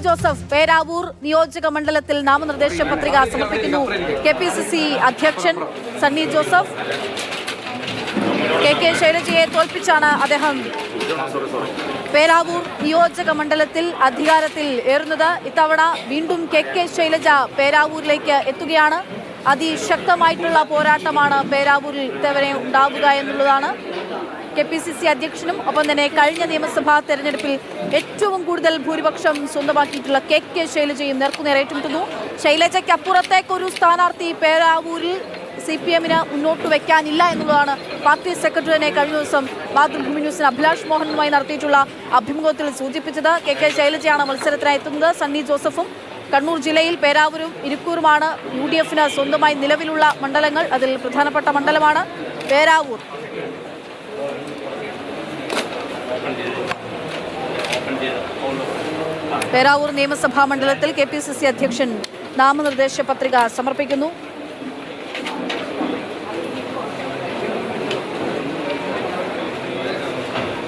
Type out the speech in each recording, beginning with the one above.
Joseph Peravoor നിയോജക മണ്ഡലത്തിൽ നാമനിർദ്ദേശ പത്രിക സമർപ്പിക്കുന്നു. KPCC അധ്യക്ഷൻ സണ്ണി ജോസഫ് KK ശൈലജയെ തോൽപ്പിച്ചാണ് അദ്ദേഹം പേരാവൂർ നിയോജക മണ്ഡലത്തിൽ അധികാരത്തിൽ ഏറുന്നത്. ഇത്തവണ വീണ്ടും KK ശൈലജ പേരാവൂരിലേക്ക് എത്തുകയാണ്. അതിശക്തമായിട്ടുള്ള പോരാട്ടമാണ് പേരാവൂരിൽ ഇത്തവണ ഉണ്ടാവുക എന്നുള്ളതാണ്. KPCC അധ്യക്ഷനും ഒപ്പം തന്നെ കഴിഞ്ഞ നിയമസഭാ തെരഞ്ഞെടുപ്പിൽ ഏറ്റവും കൂടുതൽ ഭൂരിപക്ഷം സ്വന്തമാക്കിയിട്ടുള്ള KK ശൈലജയും നേർക്കുനേർ ഏറ്റുമുട്ടുന്നു. ശൈലജയ്ക്കപ്പുറത്തേക്കൊരു സ്ഥാനാർത്ഥി പേരാവൂരിൽ CPM-ന് മുന്നോട്ട് വയ്ക്കാനില്ല എന്നുള്ളതാണ് പാർട്ടി സെക്രട്ടറി തന്നെ കഴിഞ്ഞ ദിവസം മാതൃഭൂമി ന്യൂസിന് അഭിലാഷ് മോഹനുമായി നടത്തിയിട്ടുള്ള അഭിമുഖത്തിൽ സൂചിപ്പിച്ചത്. KK ശൈലജയാണ് മത്സരത്തിനായി എത്തുന്നത്. സണ്ണി ജോസഫും. കണ്ണൂർ ജില്ലയിൽ പേരാവൂരും ഇരിക്കൂറുമാണ് UDF-ന് സ്വന്തമായി നിലവിലുള്ള മണ്ഡലങ്ങൾ. അതിൽ പ്രധാനപ്പെട്ട മണ്ഡലമാണ് പേരാവൂർ. പേരാവൂർ നിയമസഭാ മണ്ഡലത്തിൽ KPCC അധ്യക്ഷൻ നാമനിർദ്ദേശ പത്രിക സമർപ്പിക്കുന്നു.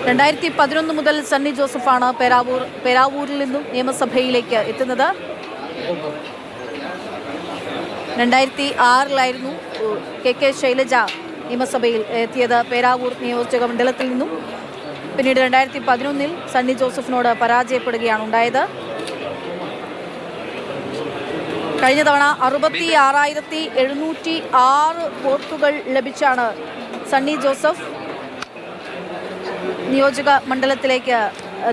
(2011) മുതൽ സണ്ണി ജോസഫാണ് പേരാവൂരിൽ നിന്നും നിയമസഭയിലേക്ക് എത്തുന്നത്. 2006 KK ശൈലജ നിയമസഭയിൽ എത്തിയത് പേരാവൂർ നിയോജക മണ്ഡലത്തിൽ നിന്നും. പിന്നീട് 2011 സണ്ണി ജോസഫിനോട് പരാജയപ്പെടുകയാണ് ഉണ്ടായത്. കഴിഞ്ഞ തവണ 66,706 വോട്ടുകൾ ലഭിച്ചാണ് സണ്ണി ജോസഫ് നിയോജക മണ്ഡലത്തിലേക്ക്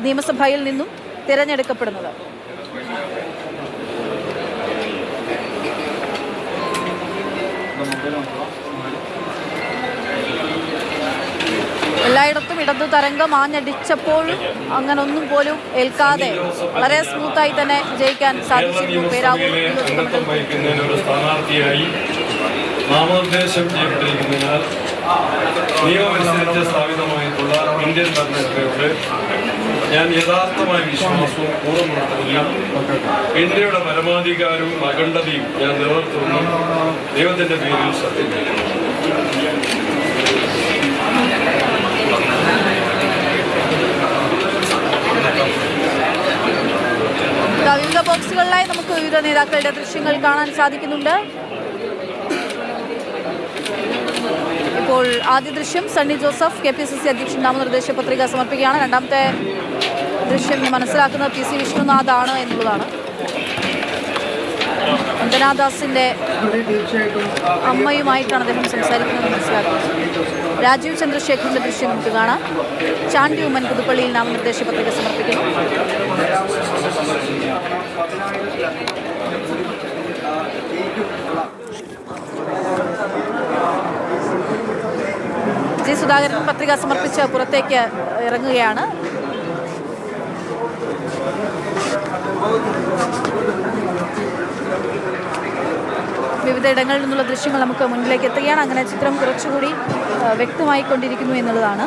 നിയമസഭയിൽ നിന്നും തിരഞ്ഞെടുക്കപ്പെടുന്നത്. എല്ലായിടത്തും ഇടതു തരംഗം ആഞ്ഞടിച്ചപ്പോഴും അങ്ങനൊന്നും പോലും ഏൽക്കാതെ വളരെ സ്മൂത്തായി തന്നെ ജയിക്കാൻ സാധിച്ചിരുന്നു പേരാവൂർ സ്ഥാനാർത്ഥിയായി നാമനിർദ്ദേശം ചെയ്യപ്പെട്ടിരിക്കുന്നതിനാൽ നിയമമനുസരിച്ച് സ്ഥാപിതമായിട്ടുള്ള ഇന്ത്യൻ ഭരണഘടനയോട് ഞാൻ യഥാർത്ഥമായ വിശ്വാസവും പൂർവ്വമുണർത്തുകയും ഇന്ത്യയുടെ പരമാധികാരവും അഖണ്ഡതയും ഞാൻ നിലനിർത്തുമെന്നും ദൈവത്തിന്റെ പേരിൽ സത്യം ചെയ്യുന്നു. വിവിധ ബോക്സുകളിലായി നമുക്ക് വിവിധ നേതാക്കളുടെ ദൃശ്യങ്ങൾ കാണാൻ സാധിക്കുന്നുണ്ട്. ഇപ്പോൾ ആദ്യ ദൃശ്യം സണ്ണി ജോസഫ് KPCC അധ്യക്ഷൻ നാമനിർദ്ദേശ പത്രിക സമർപ്പിക്കുകയാണ്. രണ്ടാമത്തെ ദൃശ്യം മനസ്സിലാക്കുന്നത് PC വിഷ്ണുനാഥ് ആണ് എന്നുള്ളതാണ്. വന്ദനാദാസിന്റെ അമ്മയുമായിട്ടാണ് അദ്ദേഹം സംസാരിക്കുന്നത് മനസ്സിലാക്കുന്നത്. രാജീവ് ചന്ദ്രശേഖറിന്റെ ദൃശ്യം നമുക്ക് കാണാം. ചാണ്ടി ഉമ്മൻ പുതുപ്പള്ളിയിൽ നാമനിർദ്ദേശ പത്രിക സമർപ്പിക്കുന്നു. G. സുധാകരൻ പത്രിക സമർപ്പിച്ച് പുറത്തേക്ക് ഇറങ്ങുകയാണ്. വിവിധ ഇടങ്ങളിൽ നിന്നുള്ള ദൃശ്യങ്ങൾ നമുക്ക് മുന്നിലേക്ക് എത്തുകയാണ്. അങ്ങനെ ചിത്രം കുറച്ചുകൂടി വ്യക്തമായിക്കൊണ്ടിരിക്കുന്നു എന്നുള്ളതാണ്.